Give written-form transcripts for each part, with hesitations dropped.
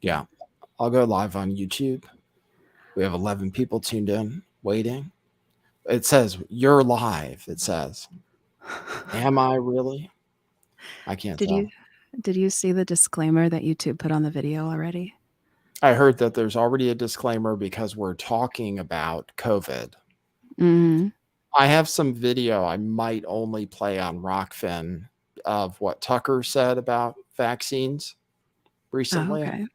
Yeah. I'll go live on YouTube. We have 11 people tuned in, waiting. It says, you're live. It says, am I really? I can't Did you tell. did you see the disclaimer that YouTube put on the video already? I heard that there's already a disclaimer because we're talking about COVID. Mm-hmm. I have some video I might only play on Rockfin of what Tucker said about vaccines Oh, recently. okay.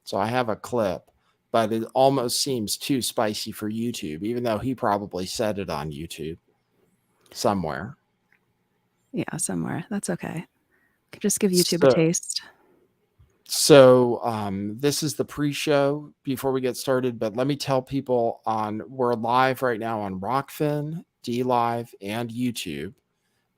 So I have a clip, but it almost seems too spicy for YouTube, even though he probably said it on YouTube somewhere. Yeah, somewhere. That's okay. Could just give YouTube a So, taste. this is the pre-show before we get started, but let me tell people we're live right now on Rockfin, D Live, and YouTube.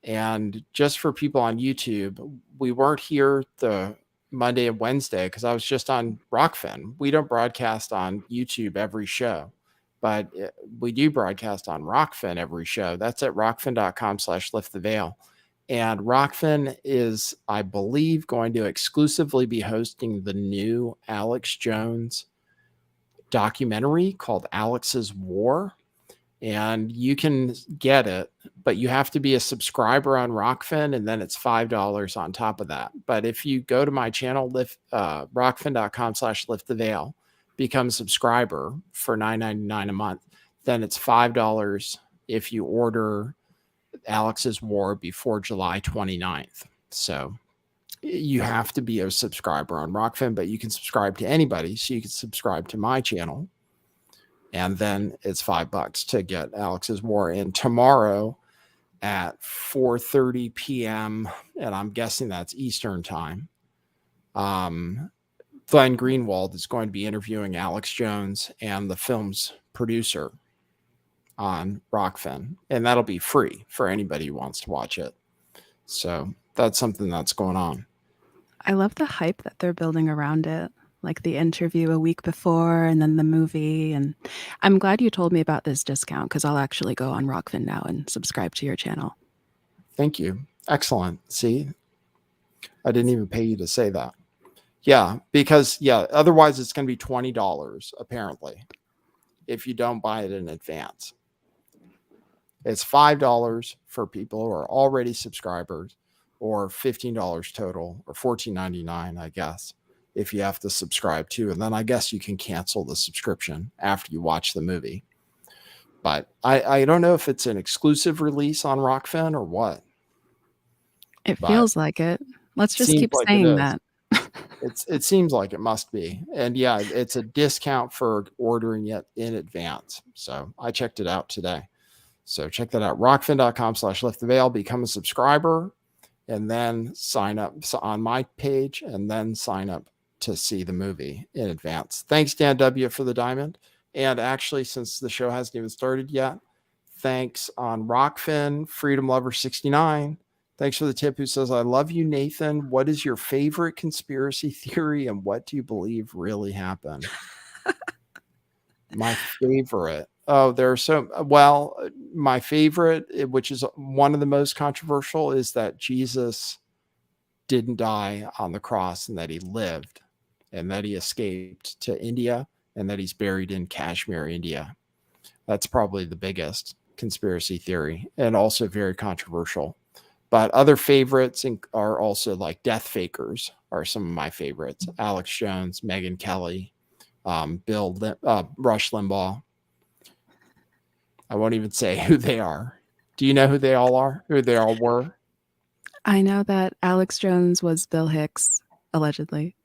And just for people on YouTube, we weren't here the Monday and Wednesday because I was just on Rockfin. We don't broadcast on YouTube every show, but we do broadcast on Rockfin every show. That's at rockfin.com/lift the veil. And Rockfin is, I believe, going to exclusively be hosting the new Alex Jones documentary called Alex's War. And you can get it, but you have to be a subscriber on Rockfin, and then it's $5 on top of that. But if you go to my channel, rockfin.com/lift the veil, become a subscriber for $9.99 a month, then it's $5 if you order Alex's War before July 29th. So you have to be a subscriber on Rockfin, but you can subscribe to anybody. So you can subscribe to my channel, and then it's $5 to get Alex's War. And tomorrow at 4:30 p.m., and I'm guessing that's Eastern time, Glenn Greenwald is going to be interviewing Alex Jones and the film's producer on Rockfin, and that'll be free for anybody who wants to watch it. So that's something that's going on. I love the hype that they're building around it, like the interview a week before and then the movie. And I'm glad you told me about this discount because I'll actually go on Rockfin now and subscribe to your channel. Thank you. Excellent. See, I didn't even pay you to say that. Yeah, because otherwise it's going to be $20 apparently if you don't buy it in advance. It's $5 for people who are already subscribers, or $15 total, or $14.99, I guess, if you have to subscribe to. And then I guess you can cancel the subscription after you watch the movie. But I don't know if it's an exclusive release on Rockfin or what. It But feels like it. Let's just seems keep like it saying is. that. It seems like it must be. And yeah, it's a discount for ordering it in advance. So I checked it out today. So check that out. Rockfin.com/lift the veil. Become a subscriber, and then sign up on my page, and then sign up to see the movie in advance. Thanks, Dan W., for the diamond. And actually, since the show hasn't even started yet, thanks on Rockfin, Freedom Lover 69. Thanks for the tip, who says, I love you, Nathan. What is your favorite conspiracy theory, and what do you believe really happened? My favorite. Oh, there are so well. My favorite, which is one of the most controversial, is that Jesus didn't die on the cross, and that he lived, and that he escaped to India, and that he's buried in Kashmir, India. That's probably the biggest conspiracy theory, and also very controversial. But other favorites are also like death fakers are some of my favorites. Alex Jones, Megyn Kelly, Rush Limbaugh. I won't even say who they are. Do you know who they all are? Who they all were? I know that Alex Jones was Bill Hicks, allegedly.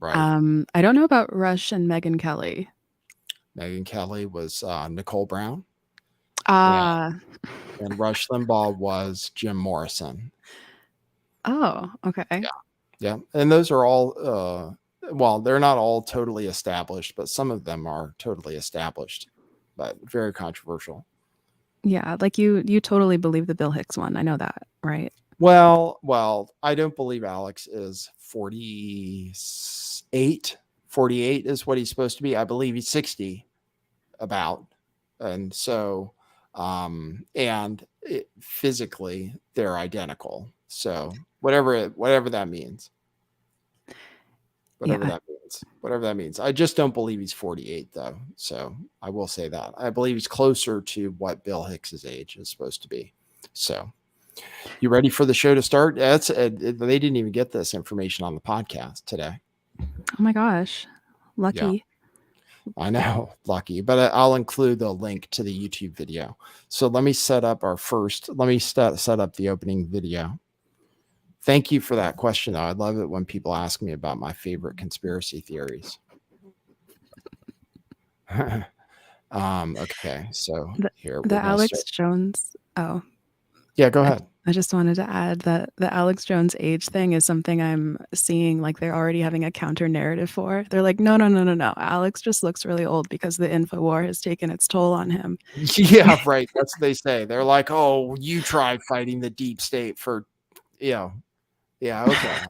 Right. I don't know about Rush and Megyn Kelly. Megyn Kelly was Nicole Brown, Ah, and Rush Limbaugh was Jim Morrison. oh, okay. Yeah. Yeah. And those are all, well, they're not all totally established, but some of them are totally established, but very controversial. Yeah, like you totally believe the Bill Hicks one. I know that, right? Well, I don't believe Alex is 48. 48 is what he's supposed to be. I believe he's 60 about. And so, physically they're identical. So whatever that means. whatever that means. Whatever that means. I just don't believe he's 48 though. So I will say that. I believe he's closer to what Bill Hicks's age is supposed to be. So you ready for the show to start? They didn't even get this information on the podcast today. Oh my gosh. Lucky. Yeah. I know, lucky, but I'll include the link to the YouTube video. So let me set up set up the opening video. Thank you for that question, though. I love it when people ask me about my favorite conspiracy theories. Okay, so here the Alex Jones. Oh, yeah, go ahead. I just wanted to add that the Alex Jones age thing is something I'm seeing like they're already having a counter narrative for. They're like, no. Alex just looks really old because the info war has taken its toll on him. Yeah, right. That's what they say. They're like, oh, you tried fighting the deep state for, yeah, okay.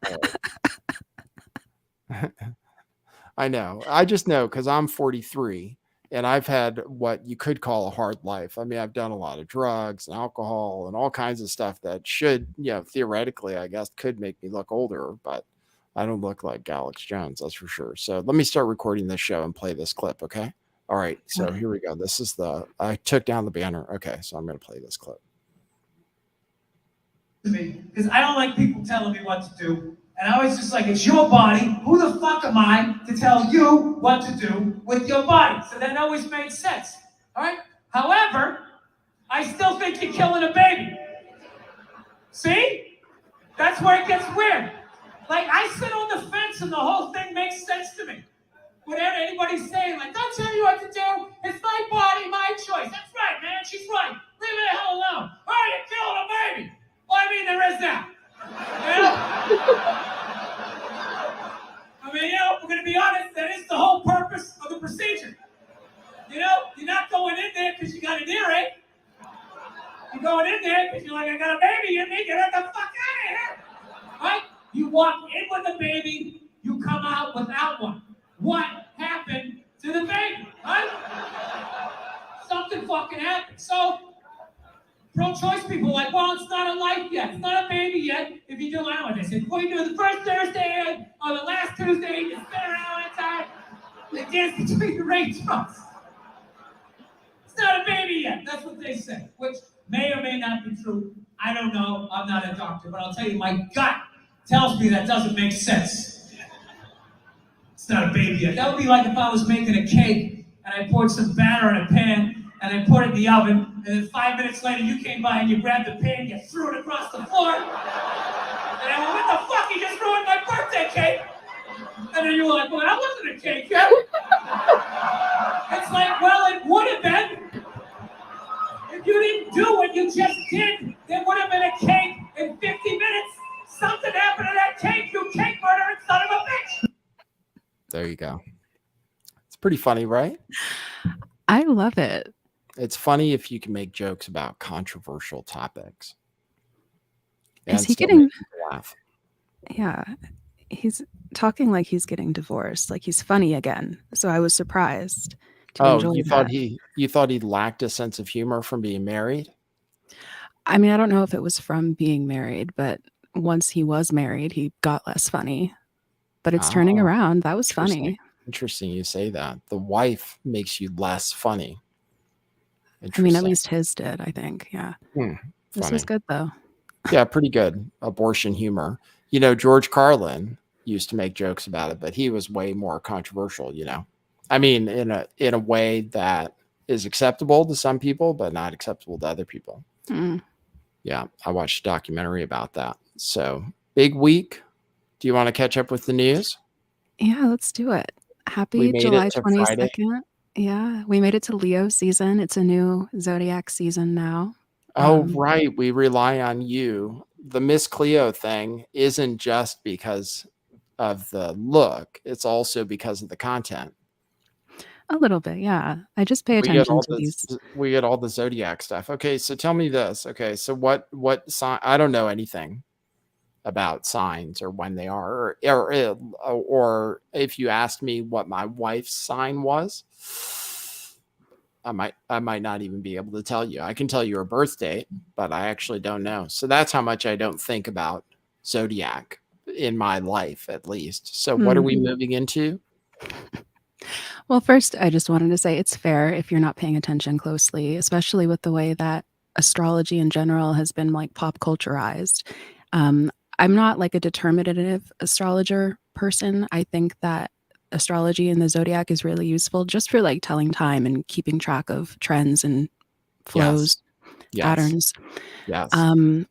I know. I just know because I'm 43 and I've had what you could call a hard life. I mean, I've done a lot of drugs and alcohol and all kinds of stuff that should, theoretically, I guess, could make me look older, but I don't look like Alex Jones, that's for sure. So let me start recording this show and play this clip, okay? All right, so here we go. This is I took down the banner. Okay, so I'm going to play this clip. Because I don't like people telling me what to do. And I was just like, it's your body. Who the fuck am I to tell you what to do with your body? So that always made sense. All right? However, I still think you're killing a baby. See? That's where it gets weird. Like, I sit on the fence and the whole thing makes sense to me. Whatever anybody's saying, like, don't tell you what to do. It's my body, my choice. That's right, man. She's right. Leave me the hell alone. Oh, you're killing a baby. Well, I mean, there is that. I mean, we're going to be honest, that is the whole purpose of the procedure. You're not going in there because you got an earache. You're going in there because you're like, I got a baby in me, get the fuck out of here. Right? You walk in with a baby, you come out without one. What happened to the baby? Right? Something fucking happened. So, pro-choice people are like, well, it's not a life yet. It's not a baby yet. If you do allow it, they say, before you do the first Thursday or the last Tuesday, you spin around one time, they dance between the raindrops. It's not a baby yet. That's what they say, which may or may not be true. I don't know. I'm not a doctor, but I'll tell you, my gut tells me that doesn't make sense. It's not a baby yet. That would be like if I was making a cake and I poured some batter in a pan and I put it in the oven, and then 5 minutes later you came by and you grabbed the pan, you threw it across the floor, and I went, what the fuck, you just ruined my birthday cake! And then you were like, well, that wasn't a cake yet. It's like, well, it would have been. If you didn't do what you just did, there would have been a cake in 50 minutes. Something happened to that cake, you cake murdering son of a bitch! There you go. It's pretty funny, right? I love it. It's funny if you can make jokes about controversial topics. Is he getting laugh? Yeah. He's talking like he's getting divorced, like he's funny again. So I was surprised to enjoy that. You thought he lacked a sense of humor from being married? I mean, I don't know if it was from being married, but once he was married, he got less funny. But it's turning around. That was funny. Interesting you say that. The wife makes you less funny. I mean, at least his did, I think. Yeah. This was good, though. Yeah, pretty good. Abortion humor. George Carlin used to make jokes about it, but he was way more controversial, I mean, in a way that is acceptable to some people, but not acceptable to other people. Yeah, I watched a documentary about that. So, big week. Do you want to catch up with the news? Yeah, let's do it. Happy July 22nd. Yeah, we made it to Leo season. It's a new zodiac season now. Oh, right. We rely on you. The Miss Cleo thing isn't just because of the look. It's also because of the content. A little bit, yeah. I just pay attention to these. We get all the zodiac stuff. Okay, so tell me this. Okay, so what sign? I don't know anything about signs or when they are, or if you asked me what my wife's sign was, I might not even be able to tell you. I can tell you her birth date, but I actually don't know. So that's how much I don't think about zodiac. in my life, at least. So what are we moving into? Well, first, I just wanted to say it's fair if you're not paying attention closely, especially with the way that astrology in general has been like pop culturized. Um, I'm not like a determinative astrologer person. I think that astrology and the zodiac is really useful just for like telling time and keeping track of trends and Yes. flows, Yes. patterns. Yes.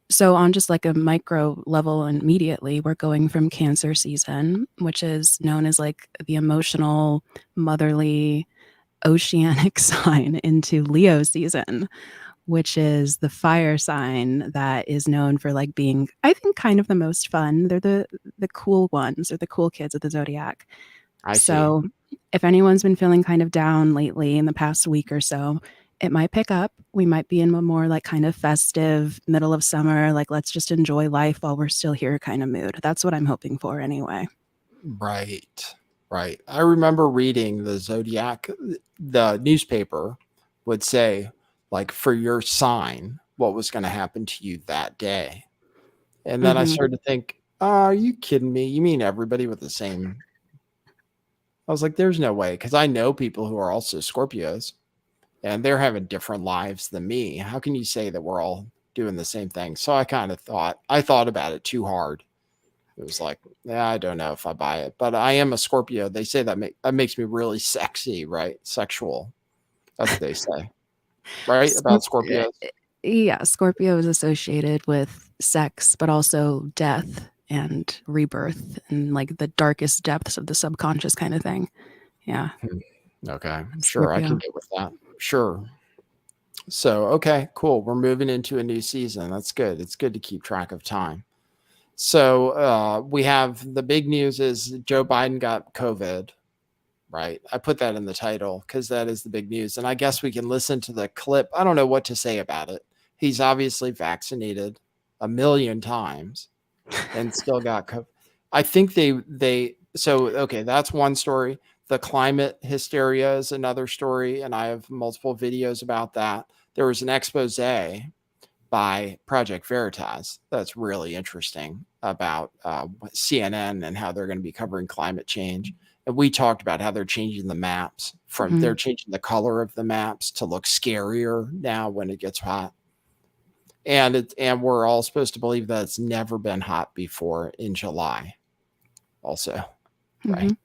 So on just like a micro level, immediately we're going from Cancer season, which is known as like the emotional, motherly, oceanic sign, into Leo season, which is the fire sign that is known for like being, I think, kind of the most fun. They're the cool ones, or the cool kids of the zodiac. I see. So if anyone's been feeling kind of down lately in the past week or so, it might pick up. We might be in a more like kind of festive, middle of summer, like let's just enjoy life while we're still here kind of mood. That's what I'm hoping for anyway. Right. Right. I remember reading the zodiac, the newspaper would say, like, for your sign, what was going to happen to you that day. And then I started to think, oh, are you kidding me? You mean everybody with the same? I was like, there's no way, because I know people who are also Scorpios and they're having different lives than me. How can you say that we're all doing the same thing? So I thought about it too hard. It was like, yeah, I don't know if I buy it, but I am a Scorpio. They say that makes me really sexy, right? Sexual. That's what they say, right? About Scorpios. Yeah, Scorpio is associated with sex, but also death and rebirth and like the darkest depths of the subconscious kind of thing. Yeah. Okay. Sure. I Scorpio. can get with that. Sure. So, okay, cool. We're moving into a new season. That's good. It's good to keep track of time. So we have the big news is Joe Biden got COVID, right? I put that in the title because that is the big news. And I guess we can listen to the clip. I don't know what to say about it. He's obviously vaccinated 1,000,000 times and still got COVID. I think okay, that's one story. The climate hysteria is another story, and I have multiple videos about that. There was an expose by Project Veritas that's really interesting about CNN and how they're going to be covering climate change. And we talked about how they're changing the maps they're changing the color of the maps to look scarier now when it gets hot. And we're all supposed to believe that it's never been hot before in July also, right?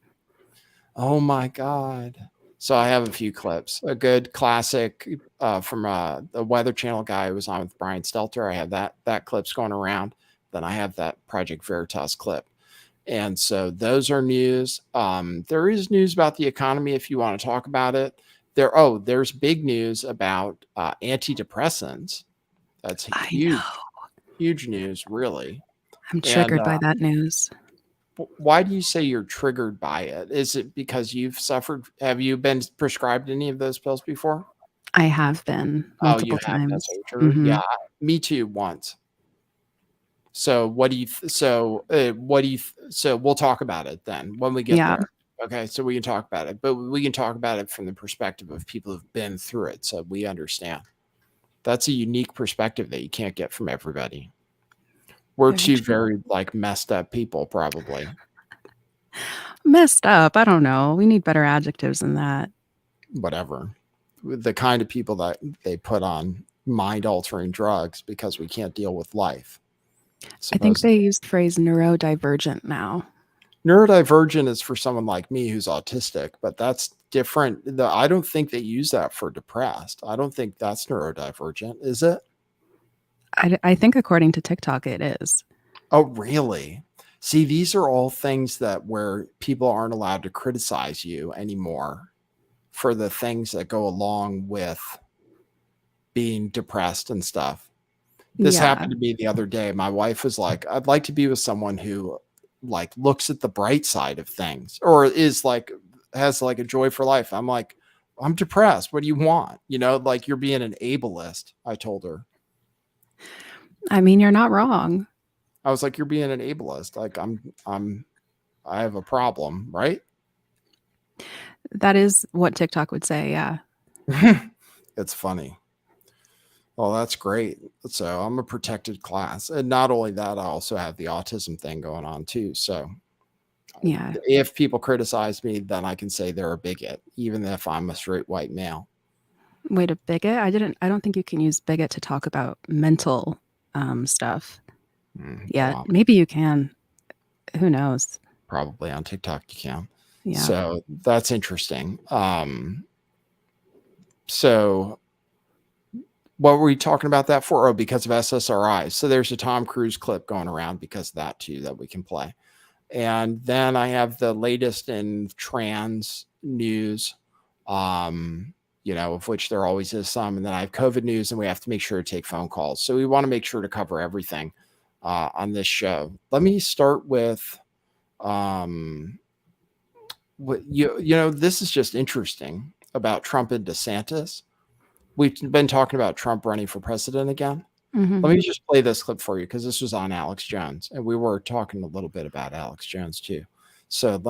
Oh my God. So I have a few clips. A good classic from the Weather Channel guy who was on with Brian Stelter. I have that clip's going around. Then I have that Project Veritas clip. And so those are news. There is news about the economy if you want to talk about it. There's big news about antidepressants. That's huge news, really. I'm triggered by that news. Why do you say you're triggered by it? Is it because have you been prescribed any of those pills before? I have been multiple times. That's true. Yeah, me too once. So we'll talk about it then when we get there. Okay, so we can talk about it, but we can talk about it from the perspective of people who've been through it, so we understand. That's a unique perspective that you can't get from everybody. We're very like messed up people, probably. Messed up? I don't know. We need better adjectives than that. Whatever. The kind of people that they put on mind-altering drugs because we can't deal with life. I think they use the phrase neurodivergent now. Neurodivergent is for someone like me who's autistic, but that's different. I don't think they use that for depressed. I don't think that's neurodivergent, is it? I think according to TikTok, it is. Oh, really? See, these are all things where people aren't allowed to criticize you anymore for the things that go along with being depressed and stuff. This happened to me the other day. My wife was like, I'd like to be with someone who like looks at the bright side of things or is like, has like a joy for life. I'm like, I'm depressed. What do you want? Like you're being an ableist. I told her. I mean, you're not wrong. I was like, you're being an ableist. Like I have a problem, right? That is what TikTok would say. Yeah. It's funny. Well, that's great. So I'm a protected class. And not only that, I also have the autism thing going on too. So Yeah. if people criticize me, then I can say they're a bigot, even if I'm a straight white male. Wait, a bigot? I don't think you can use bigot to talk about mental stuff. Yeah, Well, maybe you can. Who knows? probably on TikTok you can. Yeah. So that's interesting. So what were we talking about that for? Oh, because of SSRIs. So there's a Tom Cruise clip going around because of that too that we can play. And then I have the latest in trans news, of which there always is some. And then I have COVID news, and we have to make sure to take phone calls. So we want to make sure to cover everything on this show. Let me start with, this is just interesting about Trump and DeSantis. We've been talking about Trump running for president again. Mm-hmm. Let me just play this clip for you because this was on Alex Jones, and we were talking a little bit about Alex Jones too. So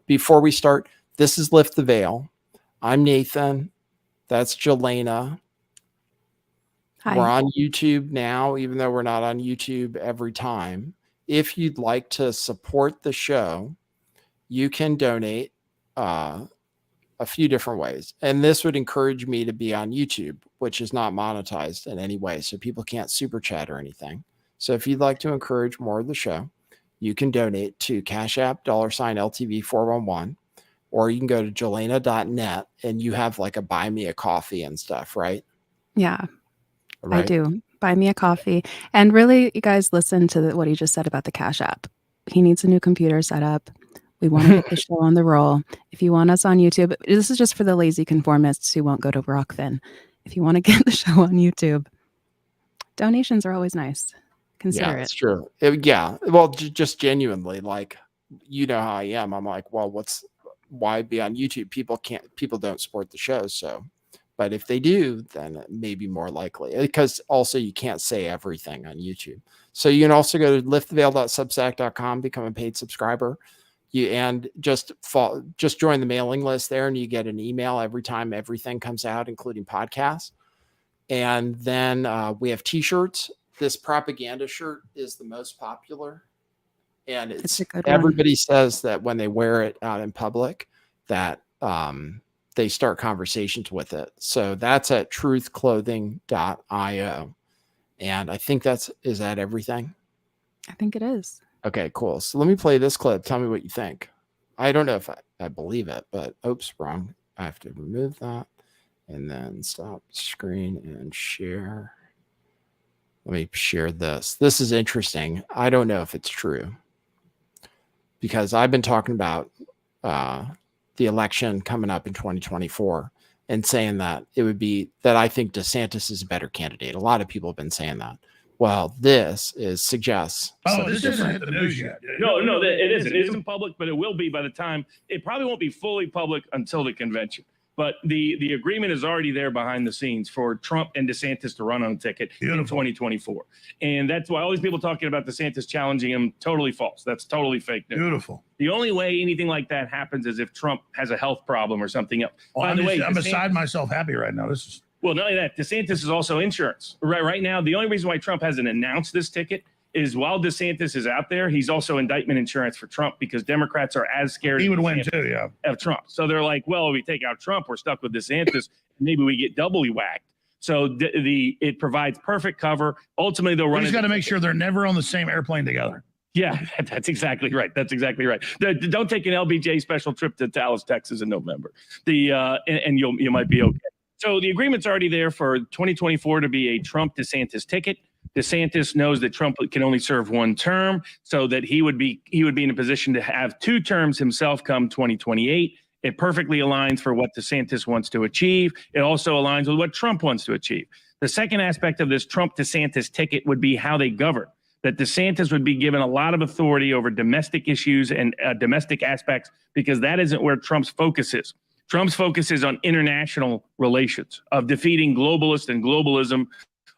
before we start, this is Lift the Veil. I'm Nathan. That's Jelena. Hi. We're on YouTube now, even though we're not on YouTube every time. If you'd like to support the show, you can donate a few different ways. And this would encourage me to be on YouTube, which is not monetized in any way. So people can't super chat or anything. So if you'd like to encourage more of the show, you can donate to Cash App $LTV411, or you can go to Jelena.net and you have like a buy me a coffee and stuff, right? Yeah, right? I do. Buy me a coffee. And really, you guys listen to what he just said about the Cash App. He needs a new computer set up. We want to get the show on the roll. If you want us on YouTube, this is just for the lazy conformists who won't go to Rockfin. If you want to get the show on YouTube, donations are always nice. Consider it. It's true. Yeah. Well, just genuinely, like, you know how I am. I'm like, well, why be on YouTube? People don't support the show. So, but if they do, then it may be more likely, because also you can't say everything on YouTube. So you can also go to lifttheveil.substack.com, become a paid subscriber. Just join the mailing list there, and you get an email every time everything comes out, including podcasts. And then we have t-shirts. This propaganda shirt is the most popular, and it's a good everybody one. Says that when they wear it out in public, that they start conversations with it. So that's at truthclothing.io. And I think is that everything? I think it is. Okay, cool. So let me play this clip. Tell me what you think. I don't know if I believe it, but oops, wrong. I have to remove that and then stop screen and share. Let me share this. This is interesting. I don't know if it's true, because I've been talking about the election coming up in 2024 and saying that it would be that I think DeSantis is a better candidate. A lot of people have been saying that. Well, this suggests. Oh, this isn't hit the news yet. No, it isn't. It isn't public, but it will be by the time. It probably won't be fully public until the convention. But the agreement is already there behind the scenes for Trump and DeSantis to run on a ticket in 2024. And that's why all these people talking about DeSantis challenging him, totally false. That's totally fake news. Beautiful. The only way anything like that happens is if Trump has a health problem or something else. Well, by the way, I'm beside myself happy right now. This is. Well, not only that, DeSantis is also insurance. Right now, the only reason why Trump hasn't announced this ticket is while DeSantis is out there, he's also indictment insurance for Trump, because Democrats are as scared. He would win too, yeah. Of Trump. So they're like, well, if we take out Trump, we're stuck with DeSantis. Maybe we get doubly whacked. So it provides perfect cover. Ultimately, they'll run. He's got to make sure they're never on the same airplane together. Yeah, that's exactly right. That's exactly right. Don't take an LBJ special trip to Dallas, Texas in November. And you might be okay. So the agreement's already there for 2024 to be a Trump-DeSantis ticket. DeSantis knows that Trump can only serve one term, so that he would be in a position to have two terms himself come 2028. It perfectly aligns for what DeSantis wants to achieve. It also aligns with what Trump wants to achieve. The second aspect of this Trump-DeSantis ticket would be how they govern. That DeSantis would be given a lot of authority over domestic issues and domestic aspects, because that isn't where Trump's focus is. Trump's focus is on international relations, of defeating globalists and globalism,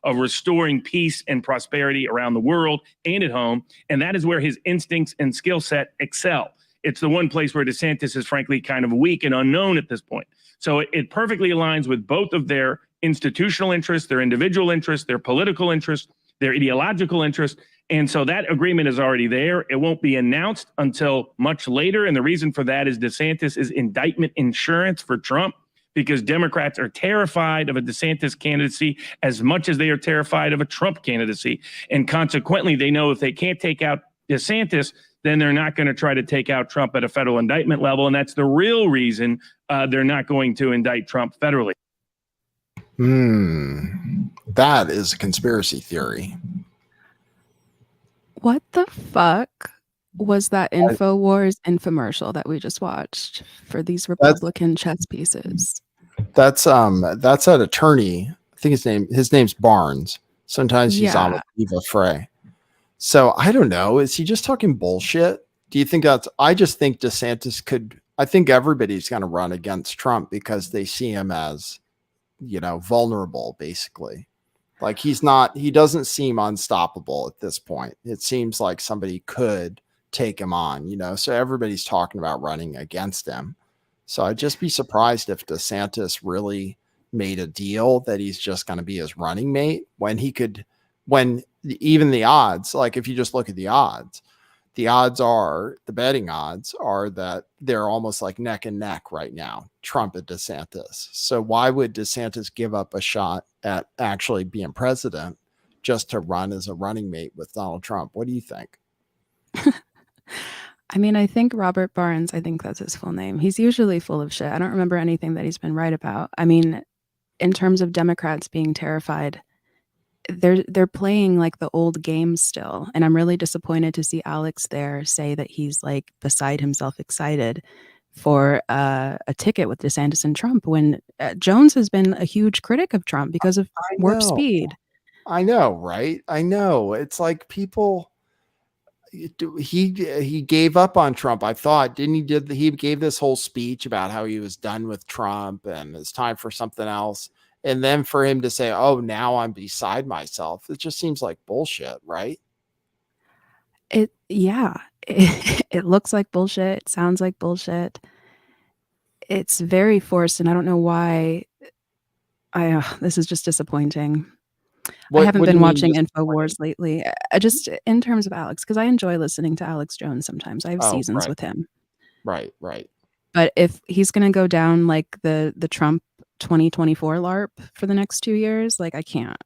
of restoring peace and prosperity around the world and at home. And that is where his instincts and skill set excel. It's the one place where DeSantis is frankly kind of weak and unknown at this point. So it perfectly aligns with both of their institutional interests, their individual interests, their political interests, their ideological interests. And so that agreement is already there. It won't be announced until much later. And the reason for that is DeSantis is indictment insurance for Trump, because Democrats are terrified of a DeSantis candidacy as much as they are terrified of a Trump candidacy. And consequently, they know if they can't take out DeSantis, then they're not going to try to take out Trump at a federal indictment level. And that's the real reason they're not going to indict Trump federally. That is a conspiracy theory. What the fuck was that InfoWars infomercial that we just watched for these Republican chess pieces? That's that attorney. I think his name's Barnes. Sometimes he's on with Eva Frey. So I don't know. Is he just talking bullshit? Do you think I just think DeSantis I think everybody's going to run against Trump because they see him as, vulnerable, basically. Like he doesn't seem unstoppable at this point. It seems like somebody could take him on, so everybody's talking about running against him. So I'd just be surprised if DeSantis really made a deal that he's just going to be his running mate when even the odds, like if you just look at the betting odds are that they're almost like neck and neck right now, Trump and DeSantis. So why would DeSantis give up a shot at actually being president just to run as a running mate with Donald Trump? What do you think? I mean, I think Robert Barnes, I think that's his full name. He's usually full of shit. I don't remember anything that he's been right about. I mean, in terms of Democrats being terrified, they're playing like the old game still. And I'm really disappointed to see Alex there say that he's like beside himself excited for a ticket with DeSantis and Trump when Jones has been a huge critic of Trump because of warp speed. I know, right? I know. It's like people, he gave up on Trump. I thought, he gave this whole speech about how he was done with Trump and it's time for something else. And then for him to say, oh, now I'm beside myself, it just seems like bullshit, right? It looks like bullshit. It sounds like bullshit. It's very forced, and I don't know why. This is just disappointing. I haven't been watching InfoWars lately. Just in terms of Alex, because I enjoy listening to Alex Jones sometimes. I have seasons with him. Right. But if he's going to go down like the Trump 2024 LARP for the next 2 years, like I can't.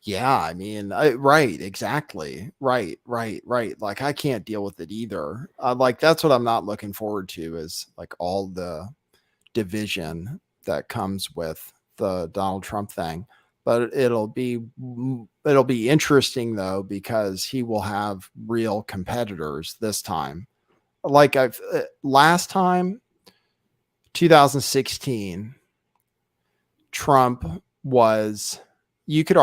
Yeah, I mean, right, exactly. Right. Like I can't deal with it either. Like that's what I'm not looking forward to is like all the division that comes with the Donald Trump thing. But it'll be interesting though, because he will have real competitors this time. Like last time, 2016, Trump was, you could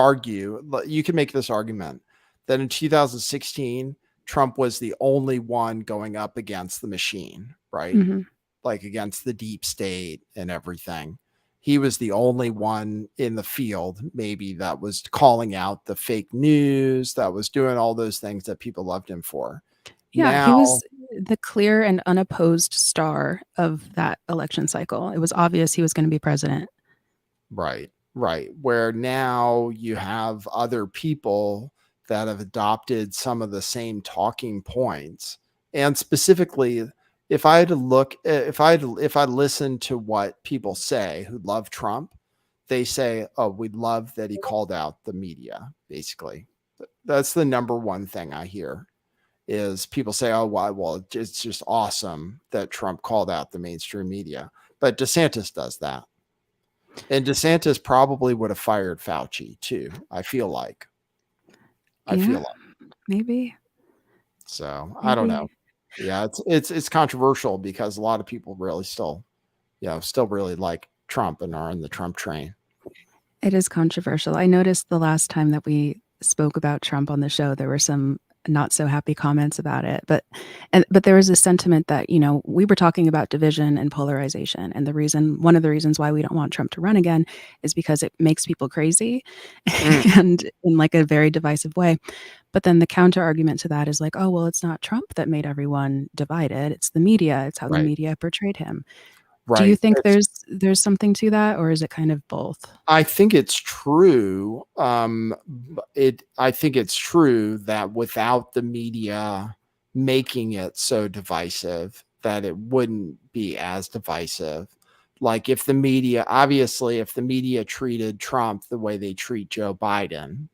make this argument that in 2016, Trump was the only one going up against the machine, right? Mm-hmm. Like against the deep state and everything. He was the only one in the field, maybe, that was calling out the fake news, that was doing all those things that people loved him for. Yeah, he was the clear and unopposed star of that election cycle. It was obvious he was going to be president. Right. Where now you have other people that have adopted some of the same talking points. And specifically, if I listen to what people say who love Trump, they say, oh, we love that he called out the media, basically. That's the number one thing I hear. Is people say, oh, well, it's just awesome that Trump called out the mainstream media. But DeSantis does that. And DeSantis probably would have fired Fauci too, I feel like. Maybe. So maybe. I don't know. Yeah, it's controversial because a lot of people really still really like Trump and are in the Trump train. It is controversial. I noticed the last time that we spoke about Trump on the show, there were some not so happy comments about it, but there was a sentiment that, we were talking about division and polarization, and one of the reasons why we don't want Trump to run again is because it makes people crazy and in like a very divisive way. But then the counter argument to that is like, oh, well, it's not Trump that made everyone divided. It's the media. It's how the media portrayed him. Right. Do you think there's something to that, or is it kind of both? I think it's true. I think it's true that without the media making it so divisive, that it wouldn't be as divisive. Like if the media, obviously, if the media treated Trump the way they treat Joe Biden,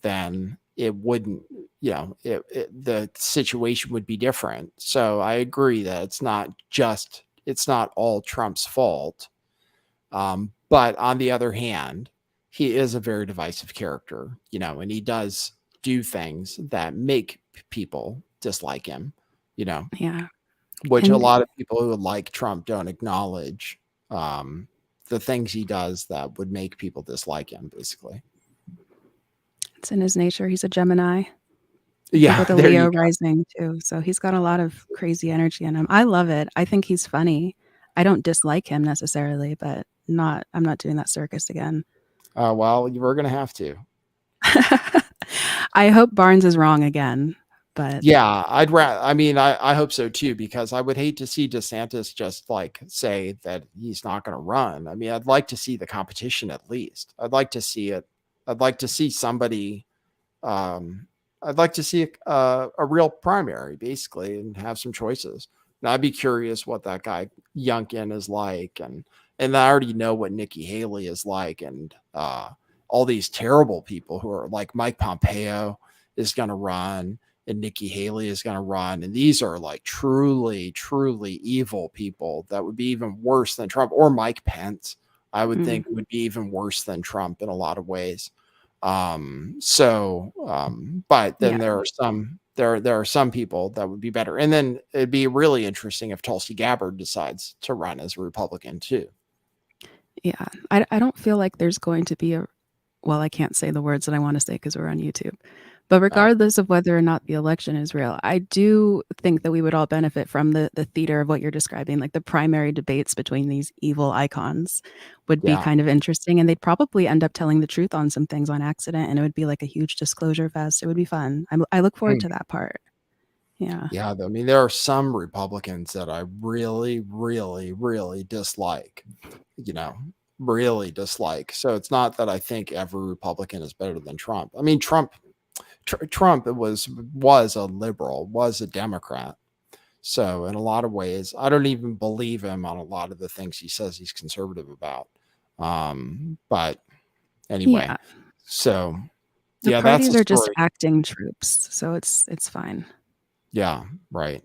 then it wouldn't, the situation would be different. So I agree that it's not all Trump's fault. But on the other hand, he is a very divisive character, and he does do things that make people dislike him, Yeah. which a And lot of people who like Trump don't acknowledge, the things he does that would make people dislike him, basically. it's in his nature. He's a Gemini. Yeah, With a there you Leo go. rising too. So he's got a lot of crazy energy in him. I love it. I think he's funny. I don't dislike him necessarily, but I'm not doing that circus again. Well, you were going to have to. I hope Barnes is wrong again, but Yeah, I hope so too, because I would hate to see DeSantis just like say that he's not going to run. I mean, I'd like to see the competition at least. I'd like to see it. I'd like to see somebody. I'd like to see a real primary, basically, and have some choices. And I'd be curious what that guy Youngkin is like, and I already know what Nikki Haley is like, and all these terrible people who are like Mike Pompeo is going to run, and Nikki Haley is going to run, and these are like truly, truly evil people that would be even worse than Trump, or Mike Pence. I would think would be even worse than Trump in a lot of ways. But then there are some people that would be better. And then it'd be really interesting if Tulsi Gabbard decides to run as a Republican too. yeah, I don't feel like there's going to be I can't say the words that I want to say because we're on YouTube. But regardless of whether or not the election is real, I do think that we would all benefit from the theater of what you're describing, like the primary debates between these evil icons would be kind of interesting. And they'd probably end up telling the truth on some things on accident. And it would be like a huge disclosure fest. It would be fun. I look forward to that part. Yeah. Yeah. I mean, there are some Republicans that I really, really, really dislike, really dislike. So it's not that I think every Republican is better than Trump. I mean, Trump was a liberal, was a Democrat. So in a lot of ways, I don't even believe him on a lot of the things he says he's conservative about. But anyway, so the parties are just acting troops, so it's fine. Yeah, right.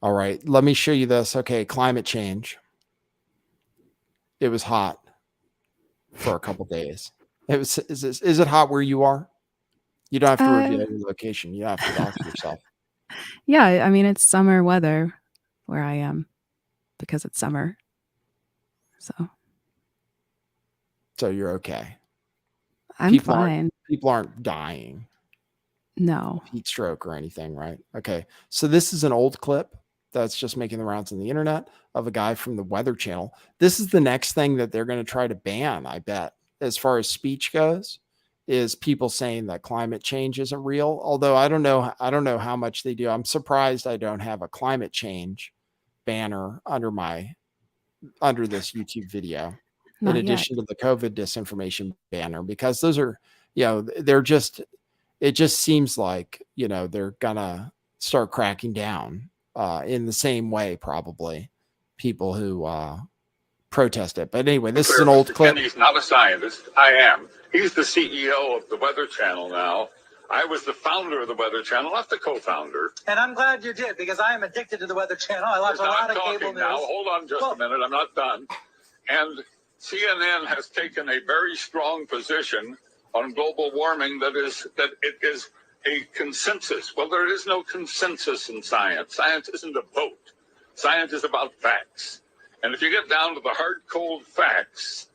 All right, let me show you this. Okay, climate change. It was hot for a couple days. Is it hot where you are? You don't have to reveal your location. You have to talk to yourself. Yeah, I mean, it's summer weather where I am because it's summer. So you're okay. I'm fine. People aren't dying. No. Heat stroke or anything, right? Okay. So this is an old clip that's just making the rounds on the internet of a guy from the Weather Channel. This is the next thing that they're going to try to ban, I bet, as far as speech goes. Is people saying that climate change isn't real. Although I don't know how much they do. I'm surprised I don't have a climate change banner under this YouTube video, in addition to the COVID disinformation banner, because those are, it just seems like, they're gonna start cracking down in the same way, probably people who protest it. But anyway, this is an old clip. He's not a scientist. I am. He's the CEO of the Weather Channel now. I was the founder of the Weather Channel, not the co-founder. And I'm glad you did, because I am addicted to the Weather Channel. I watch a lot of cable news. Now, hold on just a minute. I'm not done. And CNN has taken a very strong position on global warming that it is a consensus. Well, there is no consensus in science. Science isn't a vote. Science is about facts. And if you get down to the hard, cold facts,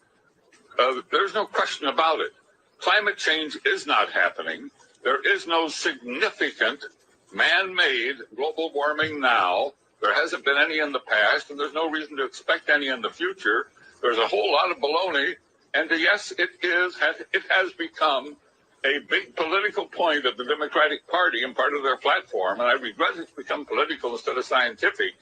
there's no question about it. Climate change is not happening. There is no significant man-made global warming now. There hasn't been any in the past, and there's no reason to expect any in the future. There's a whole lot of baloney. And yes, it has become a big political point of the Democratic Party and part of their platform. And I regret it's become political instead of scientific.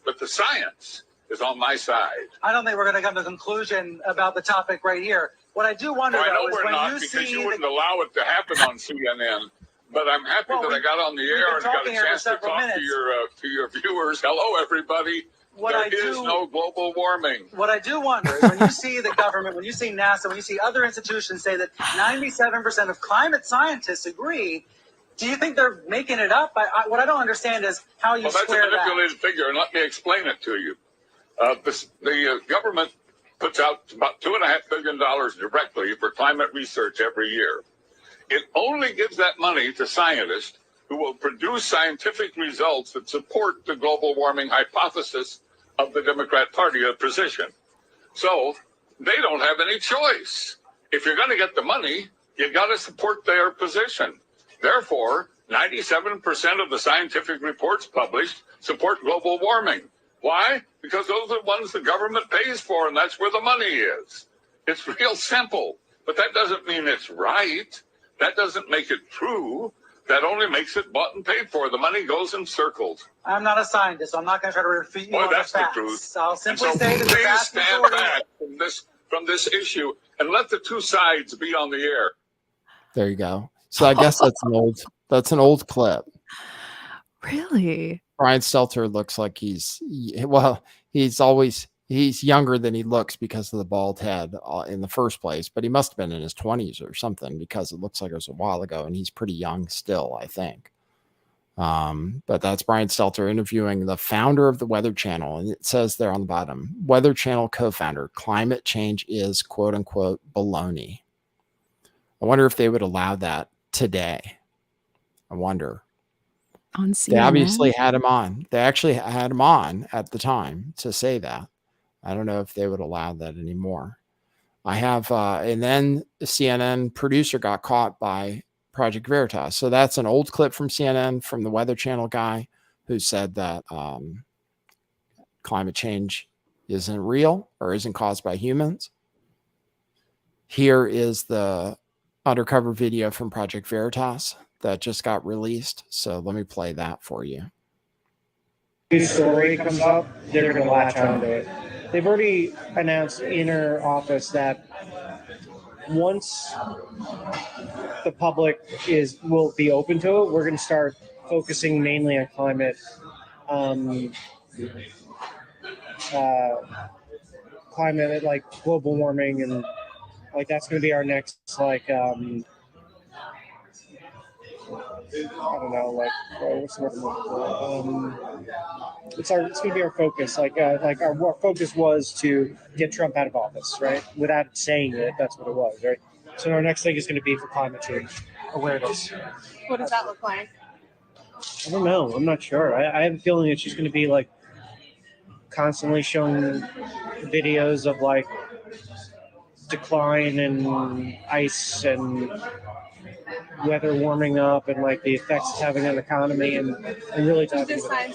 But the science is on my side. I don't think we're going to come to a conclusion about the topic right here. What I do wonder, Well, I know though, is we're when not you because see you wouldn't allow it to happen on CNN. But I'm happy Well, that I got on the air and got a chance to talk to your viewers. Hello, everybody. There is no global warming. What I do wonder is when you see the government, when you see NASA, when you see other institutions say that 97% of climate scientists agree, do you think they're making it up? What I don't understand is how you square that. That's a manipulated figure, and let me explain it to you. The government puts out about $2.5 billion directly for climate research every year. It only gives that money to scientists who will produce scientific results that support the global warming hypothesis of the Democrat Party position. So they don't have any choice. If you're going to get the money, you got to support their position. Therefore, 97% of the scientific reports published support global warming. Why? Because those are the ones the government pays for, and that's where the money is. It's real simple, but that doesn't mean it's right. That doesn't make it true. That only makes it bought and paid for. The money goes in circles. I'm not a scientist, so I'm not going to try to refute you on the facts. That's the truth. I'll simply so say that the please vast stand majority... back from this issue and let the two sides be on the air. There you go. So I guess that's an old clip. Really? Brian Stelter looks like he's younger than he looks because of the bald head in the first place, but he must have been in his 20s or something because it looks like it was a while ago, and he's pretty young still, I think. But that's Brian Stelter interviewing the founder of the Weather Channel, and it says there on the bottom, Weather Channel co-founder, climate change is quote unquote baloney. I wonder if they would allow that today. I wonder. On CNN? They obviously had him on. They actually had him on at the time to say that. I don't know if they would allow that anymore. I have, and then the CNN producer got caught by Project Veritas. So that's an old clip from CNN from the Weather Channel guy who said that climate change isn't real or isn't caused by humans. Here is the undercover video from Project Veritas that just got released. So let me play that for you. New story comes up, they're going to latch onto it. They've already announced in our office that once the public will be open to it, we're going to start focusing mainly on climate, like global warming, and like that's going to be our next I don't know, what's the word I'm looking for? It's going to be our focus. Our focus was to get Trump out of office, right? Without saying it, that's what it was, right? So our next thing is going to be for climate change awareness. What does that look like? I don't know. I'm not sure. I have a feeling it's just going to be like constantly showing videos of like decline in ice and weather warming up and like the effects it's having on the economy and really talking about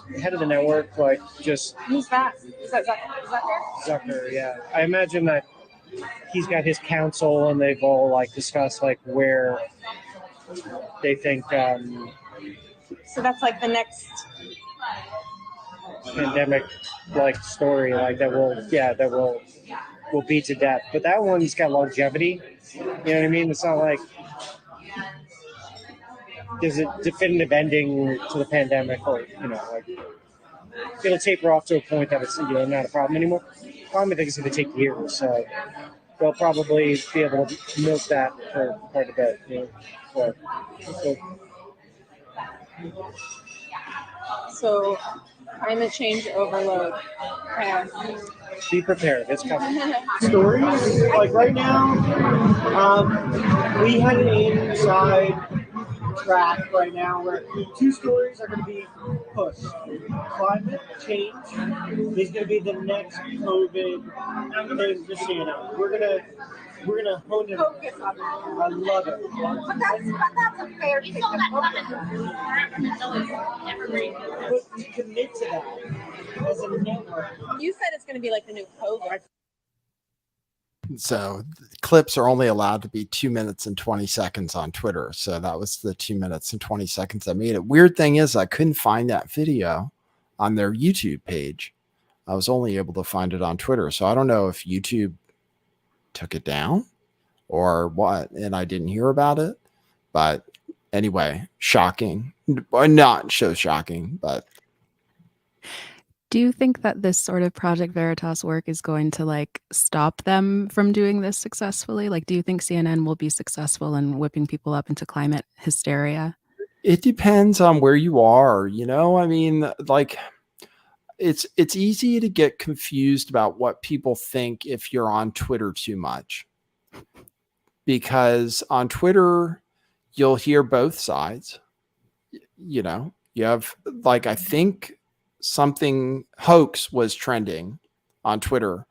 the head of the network, like just who's that? Is that Zucker? Zucker, yeah. I imagine that he's got his council and they've all like discussed like where they think so that's like the next pandemic like story like that will be to death. But that one's got longevity. You know what I mean? It's not like there's a definitive ending to the pandemic, or like it'll taper off to a point that it's not a problem anymore. I think it's going to take years, so they'll probably be able to milk that for quite a bit. So climate change overload. Okay. Be prepared. It's coming. Stories like right now, we had an inside track right now where 2 stories are going to be pushed. Climate change is going to be the next COVID thing to see. We're gonna hone it. Focus on it. I love it. But that's a fair thing. But to commit to that as a network. You said it's going to be like the new COVID. So clips are only allowed to be 2 minutes and 20 seconds on Twitter. So that was the 2 minutes and 20 seconds I made it. Weird thing is I couldn't find that video on their YouTube page. I was only able to find it on Twitter. So I don't know if YouTube took it down or what, and I didn't hear about it. But anyway, shocking. Not so shocking, but. Do you think that this sort of Project Veritas work is going to like stop them from doing this successfully? Like, do you think CNN will be successful in whipping people up into climate hysteria? It depends on where you are, you know? I mean, like it's easy to get confused about what people think if you're on Twitter too much. Because on Twitter, you'll hear both sides. You know, you have like, I think something hoax was trending on Twitter.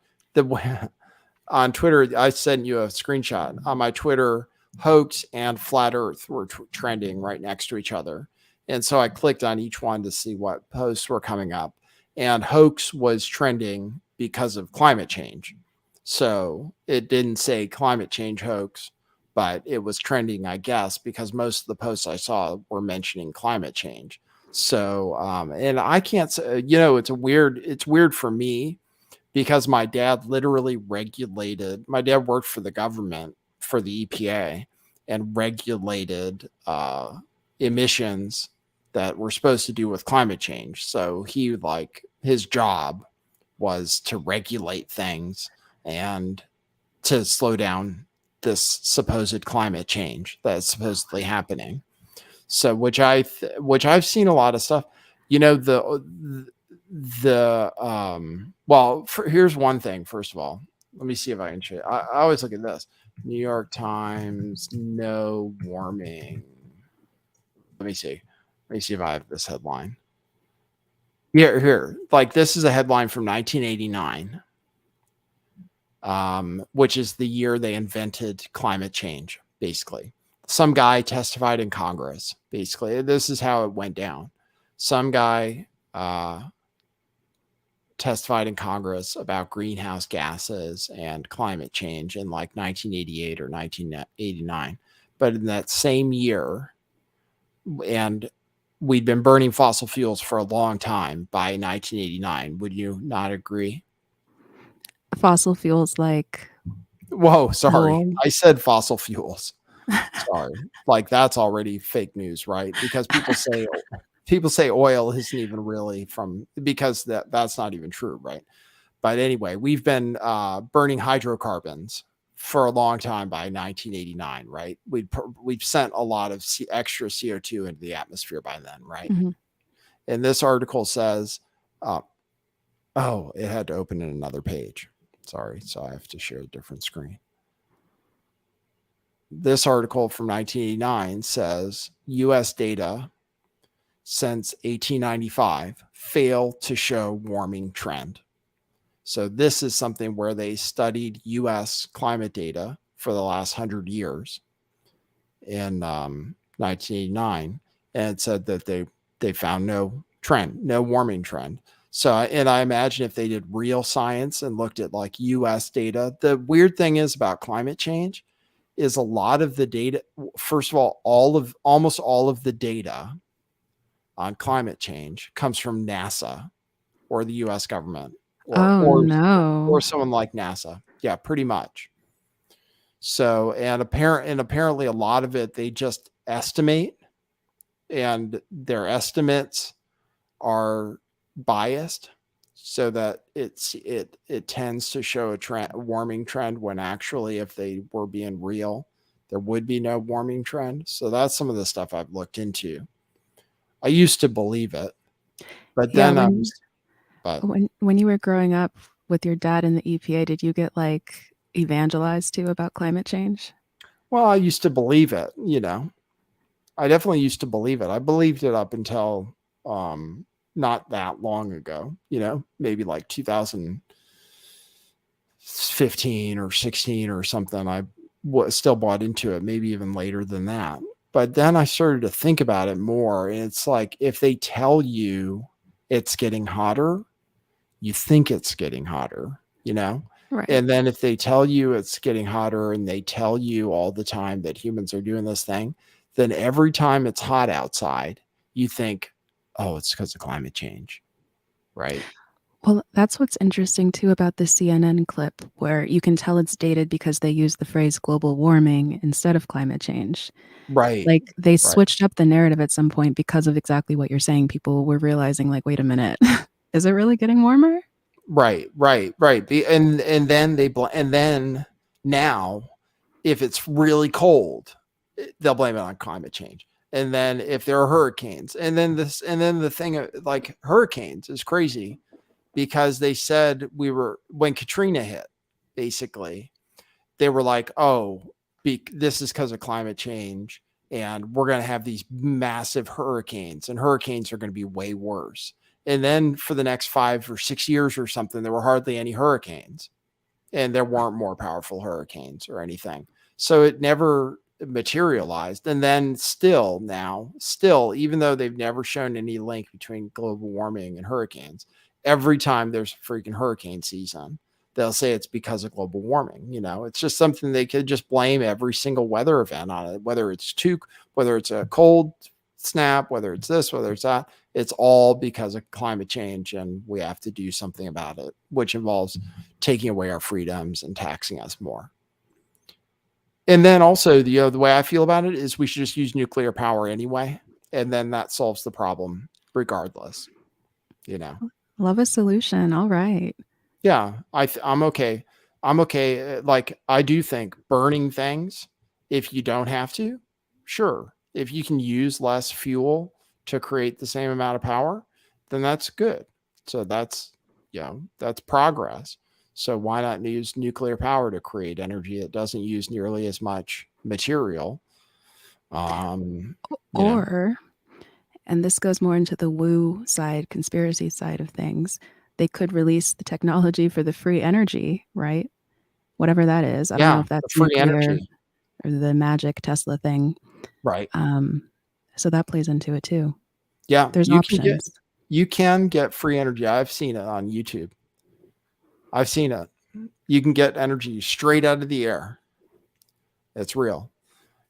On Twitter, I sent you a screenshot. On my Twitter, hoax and flat earth were trending right next to each other. And so I clicked on each one to see what posts were coming up. And hoax was trending because of climate change. So it didn't say climate change hoax, but it was trending, I guess, because most of the posts I saw were mentioning climate change. So, and I can't say, you know, it's weird for me because my dad literally regulated, my dad worked for the government, for the EPA, and regulated emissions that were supposed to do with climate change. So he, like, his job was to regulate things and to slow down this supposed climate change that's supposedly happening. So, which I've seen a lot of stuff, you know, here's one thing. First of all, let me see if I can show you. I always look at this. New York Times, no warming. Let me see if I have this headline. Here. Like, this is a headline from 1989, which is the year they invented climate change, basically. Some guy testified in Congress, basically. This is how it went down. Some guy testified in Congress about greenhouse gases and climate change in like 1988 or 1989. But in that same year, and we'd been burning fossil fuels for a long time by 1989. Would you not agree? Fossil fuels like... Whoa, sorry. Coal. I said fossil fuels. Sorry. Like, that's already fake news, right? Because people say oil isn't even really because that's not even true, right? But anyway, we've been burning hydrocarbons for a long time by 1989, right? We've sent a lot of extra CO2 into the atmosphere by then, right? Mm-hmm. And this article says, it had to open in another page. Sorry, so I have to share a different screen. This article from 1989 says U.S. data since 1895 fail to show warming trend. So this is something where they studied U.S. climate data for the last 100 years in 1989, and it said that they found no warming trend. So, and I imagine if they did real science and looked at like U.S. data, the weird thing is about climate change is a lot of the data, first of all, almost all of the data on climate change comes from NASA or the U.S. government or someone like NASA. Yeah, pretty much. So, and apparently a lot of it, they just estimate, and their estimates are biased so that it tends to show a warming trend when actually, if they were being real, there would be no warming trend. So that's some of the stuff I've looked into. I used to believe it, but then when you were growing up with your dad in the EPA, did you get like evangelized too about climate change? Well, I used to believe it, you know. I definitely used to believe it. I believed it up until not that long ago, you know, maybe like 2015 or 16 or something. I still bought into it, maybe even later than that. But then I started to think about it more. And it's like, if they tell you it's getting hotter, you think it's getting hotter, you know? Right. And then if they tell you it's getting hotter and they tell you all the time that humans are doing this thing, then every time it's hot outside, you think, oh, it's because of climate change. Right. Well, that's what's interesting too about the CNN clip, where you can tell it's dated because they use the phrase global warming instead of climate change. Right. Like, they Right. switched up the narrative at some point because of exactly what you're saying. People were realizing, like, wait a minute, is it really getting warmer? Right. And then now, if it's really cold, they'll blame it on climate change. And then if there are hurricanes, and then the thing like hurricanes is crazy because they said when Katrina hit, basically, they were like, oh, this is because of climate change, and we're going to have these massive hurricanes, and hurricanes are going to be way worse. And then for the next 5 or 6 years or something, there were hardly any hurricanes, and there weren't more powerful hurricanes or anything. So it never materialized. And then still, even though they've never shown any link between global warming and hurricanes, every time there's a freaking hurricane season, they'll say it's because of global warming. It's just something they could just blame every single weather event on it, whether it's a cold snap, whether it's this, whether it's that. It's all because of climate change, and we have to do something about it, which involves taking away our freedoms and taxing us more. And then also, the way I feel about it is we should just use nuclear power anyway, and then that solves the problem regardless. Love a solution. All right. Yeah, I'm okay. I'm okay. Like, I do think burning things, if you don't have to, sure. If you can use less fuel to create the same amount of power, then that's good. So that's progress. So why not use nuclear power to create energy that doesn't use nearly as much material? Or, and this goes more into the woo side, conspiracy side of things, they could release the technology for the free energy, right? Whatever that is. I don't know if that's free nuclear energy. or the magic Tesla thing. Right. So that plays into it too. Yeah. There's options. You can get free energy. I've seen it on YouTube. I've seen it. You can get energy straight out of the air. It's real.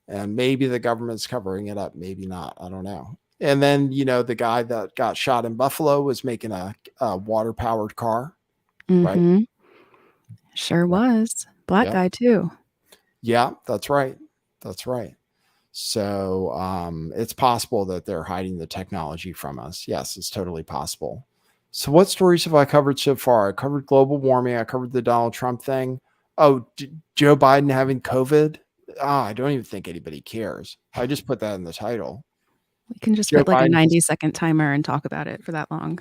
And maybe the government's covering it up. Maybe not. I don't know. And then, the guy that got shot in Buffalo was making a water-powered car. Mm-hmm. Right? Sure was. Black guy too. Yeah, that's right. That's right. So it's possible that they're hiding the technology from us. Yes, it's totally possible. So what stories have I covered so far? I covered global warming. I covered the Donald Trump thing. Oh, Joe Biden having COVID. I don't even think anybody cares. I just put that in the title. We can just put like a 90-second timer and talk about it for that long.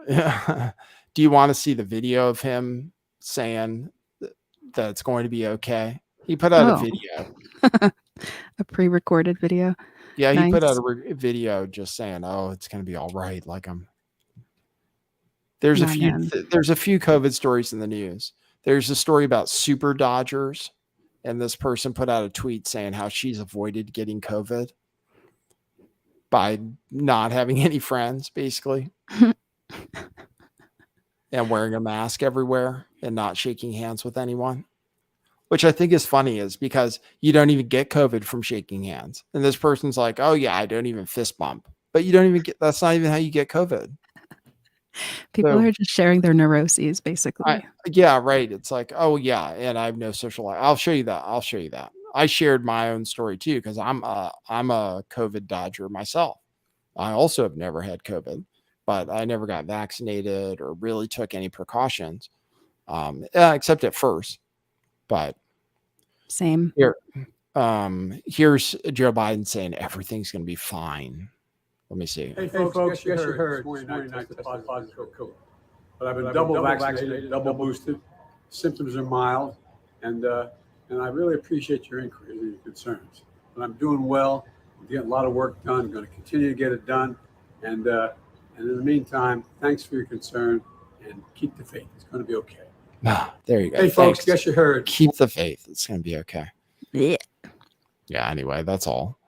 Yeah. Do you want to see the video of him saying that it's going to be okay? He put out a video. A pre-recorded video. Yeah, he put out a video just saying, "Oh, it's going to be all right." There's a few COVID stories in the news. There's a story about super dodgers, and this person put out a tweet saying how she's avoided getting COVID by not having any friends, basically, and wearing a mask everywhere and not shaking hands with anyone. Which I think is funny is because you don't even get COVID from shaking hands. And this person's like, oh yeah, I don't even fist bump, but you don't even that's not even how you get COVID. People are just sharing their neuroses, basically. Yeah, right. It's like, oh yeah. And I have no social life. I'll show you that. I shared my own story too, because I'm a COVID dodger myself. I also have never had COVID, but I never got vaccinated or really took any precautions, except at first. But same here. Here's Joe Biden saying everything's going to be fine. Let me see. Hey folks, guess you heard this morning I tested positive for COVID. But I've been double vaccinated, double boosted. Symptoms are mild, and I really appreciate your inquiries and your concerns. But I'm doing well. I'm getting a lot of work done. I'm going to continue to get it done. And in the meantime, thanks for your concern and keep the faith. It's going to be okay. There you go. Hey folks, guess you heard. Keep the faith. It's going to be okay. Yeah. Yeah. Anyway, that's all.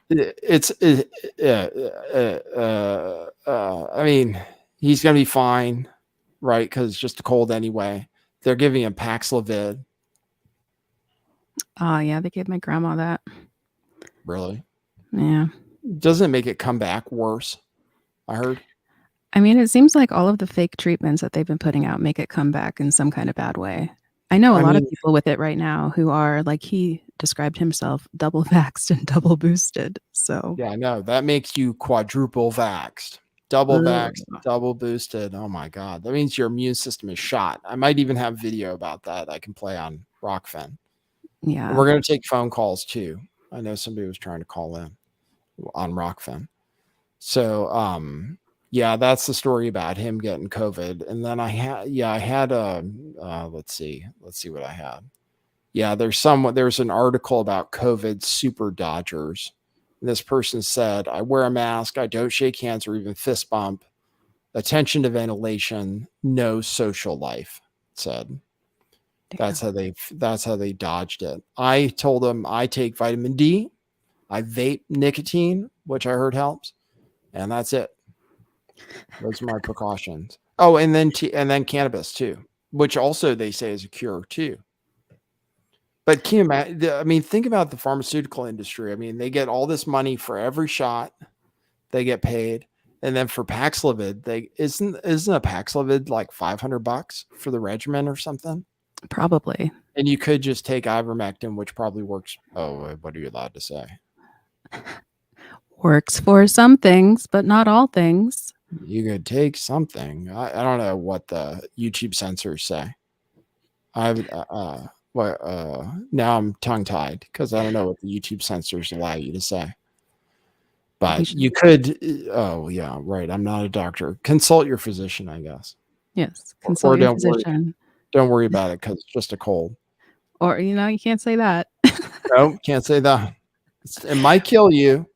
I mean, he's going to be fine, right? Because it's just a cold anyway. They're giving him Paxlovid. Oh, yeah. They gave my grandma that. Really? Yeah. Doesn't it make it come back worse? I heard. I mean, it seems like all of the fake treatments that they've been putting out make it come back in some kind of bad way. I know a I lot of mean, people with it right now who are, like he described himself, double vaxxed and double boosted. So, yeah, I know that makes you quadruple vaxxed, double vaxxed, ugh, double boosted. Oh my God. That means your immune system is shot. I might even have video about that I can play on Rockfin. And yeah. we're going to take phone calls too. I know somebody was trying to call in on Rockfin. So, yeah, that's the story about him getting COVID. And then I had let's see what I had. Yeah, there's an article about COVID super dodgers. And this person said, I wear a mask, I don't shake hands or even fist bump, attention to ventilation, no social life, it said. Damn. That's how they dodged it. I told them I take vitamin D, I vape nicotine, which I heard helps, and that's it. Those are my precautions. Oh, and then cannabis too, which also they say is a cure too. But can you imagine? I mean, think about the pharmaceutical industry. I mean, they get all this money for every shot they get paid, and then for Paxlovid, isn't a Paxlovid like $500 for the regimen or something? Probably. And you could just take ivermectin, which probably works. Oh, what are you allowed to say? Works for some things, but not all things. You could take something. I don't know what the YouTube censors say. Now I'm tongue tied because I don't know what the YouTube censors allow you to say. But you could. Oh yeah, right. I'm not a doctor. Consult your physician, I guess. Yes, consult your don't physician. Don't worry about it because it's just a cold. Or, you can't say that. No, can't say that. It might kill you.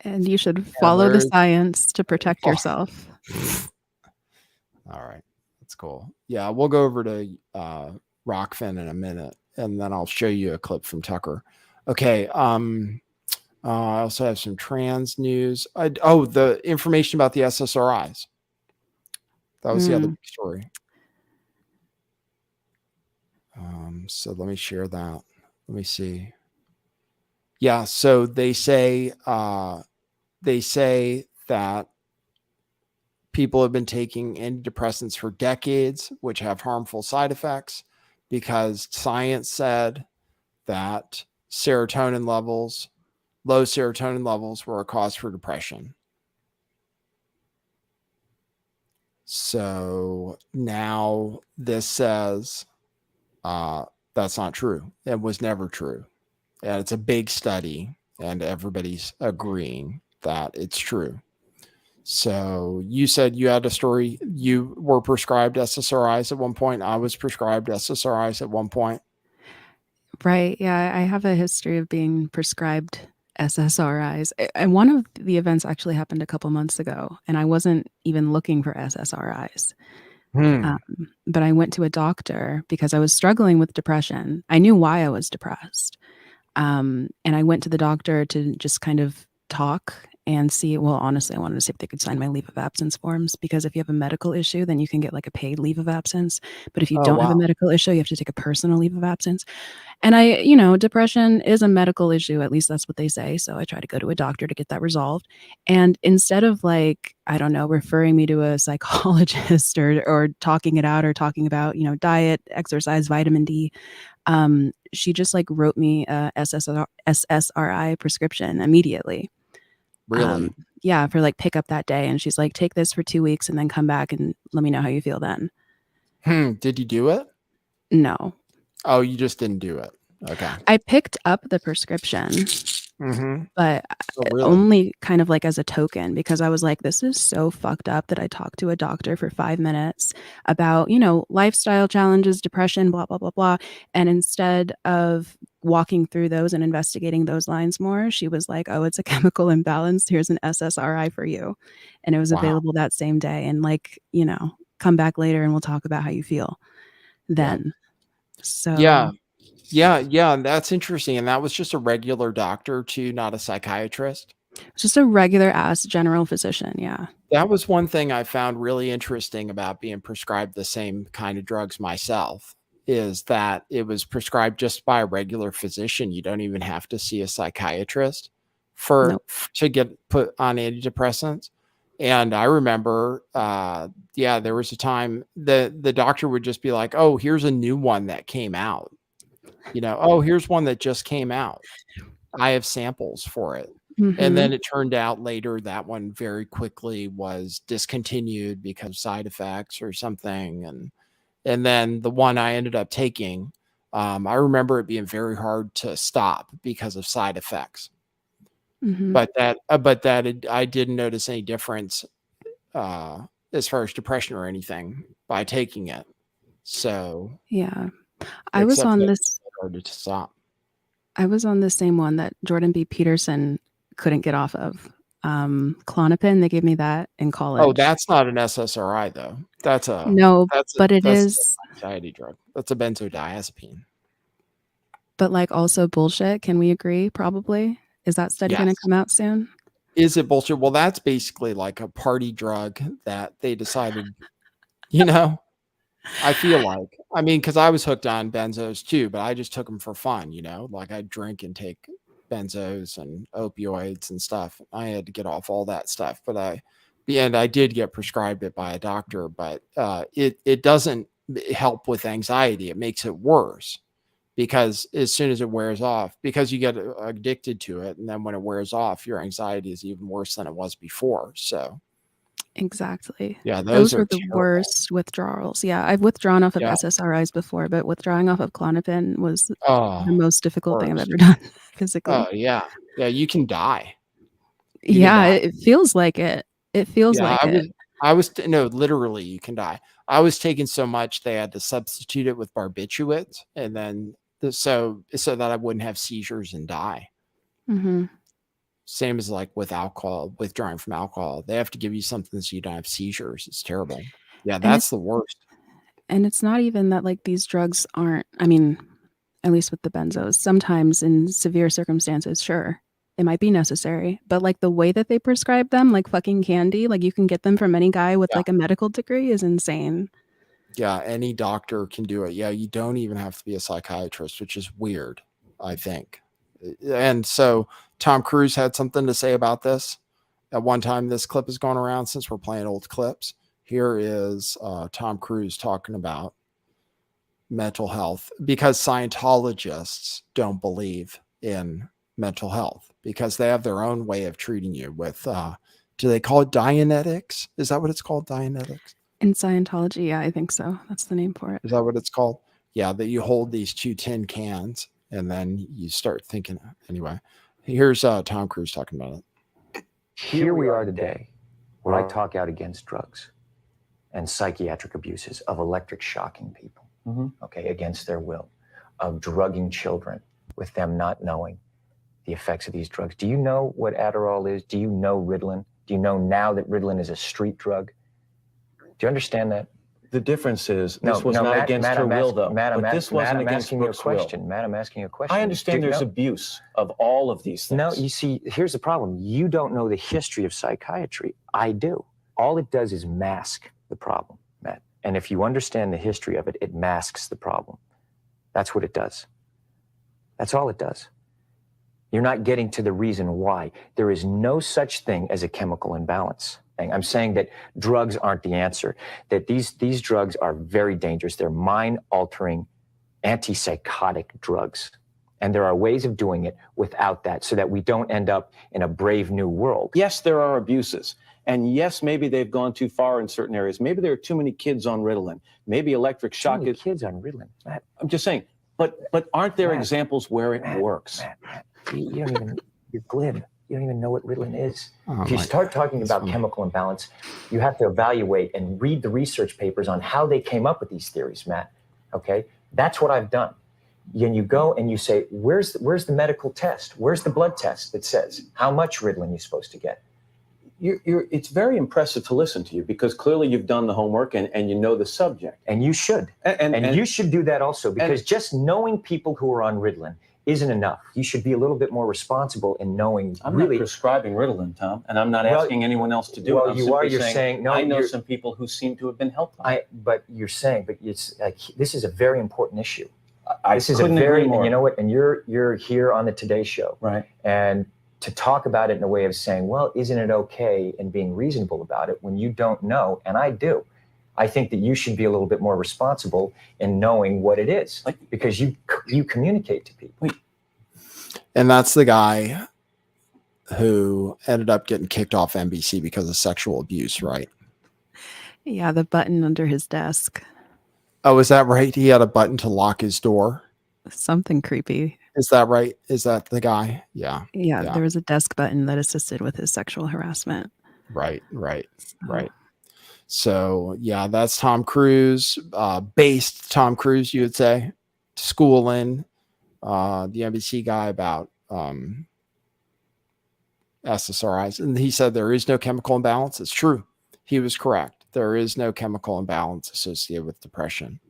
And you should follow the science to protect yourself. All right. That's cool. Yeah, we'll go over to Rockfin in a minute, and then I'll show you a clip from Tucker. Okay. I also have some trans news. The information about the SSRIs. That was the other big story. So let me share that. Let me see. Yeah, so they say that people have been taking antidepressants for decades, which have harmful side effects, because science said that low serotonin levels were a cause for depression. So now this says that's not true. It was never true. And it's a big study, and everybody's agreeing that it's true. So you said you had a story. You were prescribed SSRIs at one point. I was prescribed SSRIs at one point. Right. Yeah, I have a history of being prescribed SSRIs. And one of the events actually happened a couple months ago, and I wasn't even looking for SSRIs. But I went to a doctor because I was struggling with depression. I knew why I was depressed. And I went to the doctor to just kind of talk and see. Well, honestly, I wanted to see if they could sign my leave of absence forms, because if you have a medical issue, then you can get like a paid leave of absence. But if you don't have a medical issue, you have to take a personal leave of absence. And depression is a medical issue. At least that's what they say. So I try to go to a doctor to get that resolved. And instead of referring me to a psychologist or talking it out or talking about, diet, exercise, vitamin D, she just wrote me a SSRI prescription immediately. Really? Yeah, for pick up that day. And she's like, take this for 2 weeks and then come back and let me know how you feel then. Did you do it? No. Oh, you just didn't do it. Okay. I picked up the prescription, but only kind of as a token, because I was like, this is so fucked up that I talked to a doctor for 5 minutes about, lifestyle challenges, depression, blah, blah, blah, blah. And instead of walking through those and investigating those lines more, she was like, oh, it's a chemical imbalance. Here's an SSRI for you. And it was available that same day. And come back later and we'll talk about how you feel then. Yeah. So yeah, that's interesting. And that was just a regular doctor too, not a psychiatrist. Just a regular ass general physician. Yeah. That was one thing I found really interesting about being prescribed the same kind of drugs myself, is that it was prescribed just by a regular physician. You don't even have to see a psychiatrist to get put on antidepressants. And I remember, there was a time the doctor would just be like, "Oh, here's a new one that came out." "Oh, here's one that just came out. I have samples for it." And then it turned out later that one very quickly was discontinued because of side effects or something. And then the one I ended up taking, I remember it being very hard to stop because of side effects. But I didn't notice any difference as far as depression or anything by taking it. So Yeah. I was except on that this it's hard to stop. I was on the same one that Jordan B. Peterson couldn't get off of. Klonopin, they gave me that in college. Oh, that's not an SSRI though. No, but it that's is. an anxiety drug. That's a benzodiazepine. But like also bullshit. Can we agree? Probably. Is that study going to Yes. come out soon? Is it bullshit? Well, that's basically like a party drug that they decided, you know, I feel like, I mean, because I was hooked on benzos too, but I just took them for fun, like I'd drink and take benzos and opioids and stuff. I had to get off all that stuff, but I did get prescribed it by a doctor, but it doesn't help with anxiety. It makes it worse because as soon as it wears off, because you get addicted to it, and then when it wears off, your anxiety is even worse than it was before. So exactly. yeah, those were are the terrible. Worst withdrawals. Yeah, I've withdrawn off of Yeah. SSRIs before, but withdrawing off of Klonopin was Oh, the most difficult thing I've worst. ever done physically. Oh yeah, you can die. Yeah, it feels like it. It feels like it. No, literally, you can die. I was taking so much they had to substitute it with barbiturates, and then so that I wouldn't have seizures and die. Same as like with alcohol, withdrawing from alcohol, they have to give you something so you don't have seizures. It's terrible. Yeah, that's the worst. And it's not even that like these drugs aren't. I mean, at least with the benzos, sometimes in severe circumstances, sure, it might be necessary, but like the way that they prescribe them, like fucking candy, like you can get them from any guy with like a medical degree, is insane. Yeah, any doctor can do it. Yeah, you don't even have to be a psychiatrist, which is weird, I think. And so Tom Cruise had something to say about this. At one time, this clip has gone around since we're playing old clips. Here is Tom Cruise talking about mental health because Scientologists don't believe in mental health because they have their own way of treating you with, do they call it Dianetics? Is that what it's called? Dianetics? In Scientology, yeah, I think so. That's the name for it. Is that what it's called? Yeah, that you hold these 2 tin cans and then you start thinking. Anyway, here's Tom Cruise talking about it. Here we are today where I talk out against drugs and psychiatric abuses of electric shocking people, okay, against their will, of drugging children with them not knowing the effects of these drugs. Do you know what Adderall is? Do you know Ritalin? Do you know now that Ritalin is a street drug? Do you understand that? The difference is this was not Matt, against her will, though. But this wasn't against Brooke's will. Matt, I'm asking you a question. I understand there's abuse of all of these things. No, you see, here's the problem. You don't know the history of psychiatry. I do. All it does is mask the problem, Matt. And if you understand the history of it, it masks the problem. That's what it does. That's all it does. You're not getting to the reason why. There is no such thing as a chemical imbalance. I'm saying that drugs aren't the answer, that these drugs are very dangerous. They're mind-altering, antipsychotic drugs. And there are ways of doing it without that so that we don't end up in a brave new world. Yes, there are abuses. And yes, maybe they've gone too far in certain areas. Maybe there are too many kids on Ritalin. Maybe electric shock is... kids on Ritalin, Matt. I'm just saying, but aren't there examples where it works? Matt, you don't even... You're glib. You don't even know what Ritalin is. Oh, if you start talking about chemical imbalance, you have to evaluate and read the research papers on how they came up with these theories, Matt. Okay? That's what I've done. And you go and you say, where's the medical test? Where's the blood test that says how much Ritalin you're supposed to get? It's very impressive to listen to you because clearly you've done the homework and you know the subject. And you should. And you should do that also because just knowing people who are on Ritalin isn't enough. You should be a little bit more responsible in knowing. I'm not prescribing Ritalin, Tom, and I'm not asking anyone else to do it. Well, you are. You're saying no. I know some people who seem to have been helped on it. But it's like this is a very important issue. This is a very, and you know what? And you're here on the Today Show, right? And to talk about it in a way of saying, well, isn't it okay, and being reasonable about it when you don't know, and I do. I think that you should be a little bit more responsible in knowing what it is, because you communicate to people. And that's the guy who ended up getting kicked off NBC because of sexual abuse, right? Yeah, the button under his desk. Oh, is that right? He had a button to lock his door. Something creepy. Is that right? Is that the guy? Yeah. Yeah, there was a desk button that assisted with his sexual harassment. Right. So yeah, that's Tom Cruise, based Tom Cruise, you would say, schooling the NBC guy about SSRIs. And he said there is no chemical imbalance. It's true. He was correct. There is no chemical imbalance associated with depression.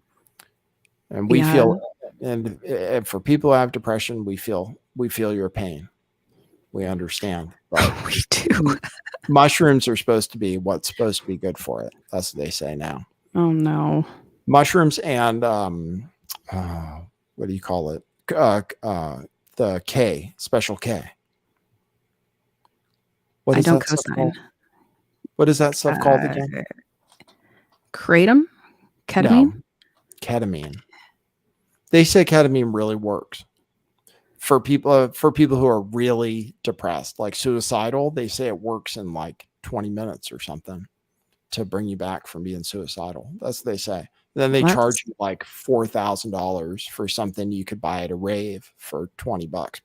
And we feel, and for people who have depression, we feel your pain. We understand. But we do. Mushrooms are supposed to be what's supposed to be good for it. That's what they say now. Oh no. Mushrooms and what do you call it? The K, special K. What is I don't that stuff cosign. called? What is that stuff called again? Kratom? Ketamine? No, ketamine. They say ketamine really works for people who are really depressed, like suicidal. They say it works in like 20 minutes or something to bring you back from being suicidal. That's what they say. Then they charge you like $4,000 for something you could buy at a rave for $20,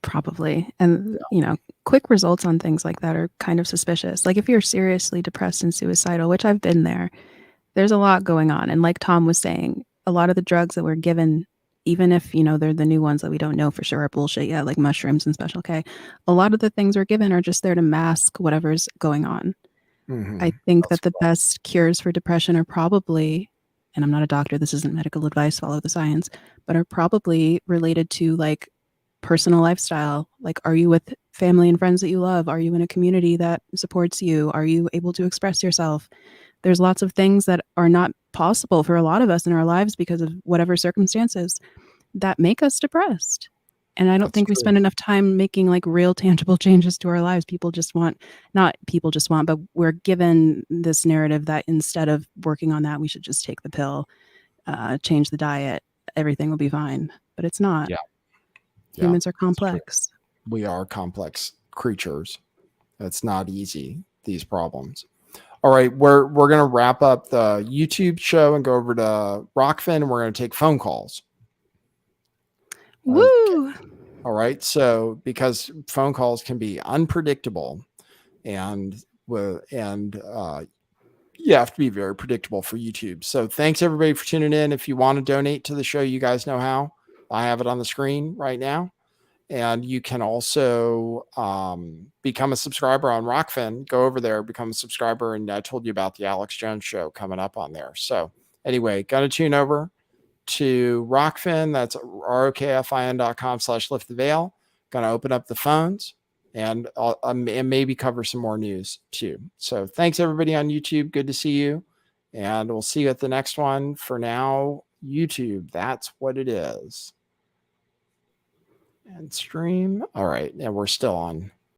probably. And you know, quick results on things like that are kind of suspicious. Like if you're seriously depressed and suicidal, which I've been there, there's a lot going on. And like Tom was saying, a lot of the drugs that we're given, even if, you know, they're the new ones that we don't know for sure are bullshit yet, like mushrooms and special K, a lot of the things we're given are just there to mask whatever's going on. I think that the best cures for depression are probably, and I'm not a doctor, this isn't medical advice, follow the science, but are probably related to like personal lifestyle. Like, are you with family and friends that you love? Are you in a community that supports you? Are you able to express yourself? There's lots of things that are not possible for a lot of us in our lives because of whatever circumstances that make us depressed. And I don't think we spend enough time making like real tangible changes to our lives. But we're given this narrative that instead of working on that, we should just take the pill, change the diet, everything will be fine. But it's not. Humans are complex. We are complex creatures. It's not easy, these problems. All right, we're going to wrap up the YouTube show and go over to Rockfin, and we're going to take phone calls. Woo! All right, so because phone calls can be unpredictable, and you have to be very predictable for YouTube. So thanks everybody for tuning in. If you want to donate to the show, you guys know how. I have it on the screen right now. And you can also become a subscriber on Rockfin. Go over there, become a subscriber. And I told you about the Alex Jones show coming up on there. So anyway, got to tune over to Rockfin. That's rokfin.com/lifttheveil. Going to open up the phones and maybe cover some more news too. So thanks everybody on YouTube. Good to see you. And we'll see you at the next one. For now, YouTube, that's what it is. And stream. All right. And we're still on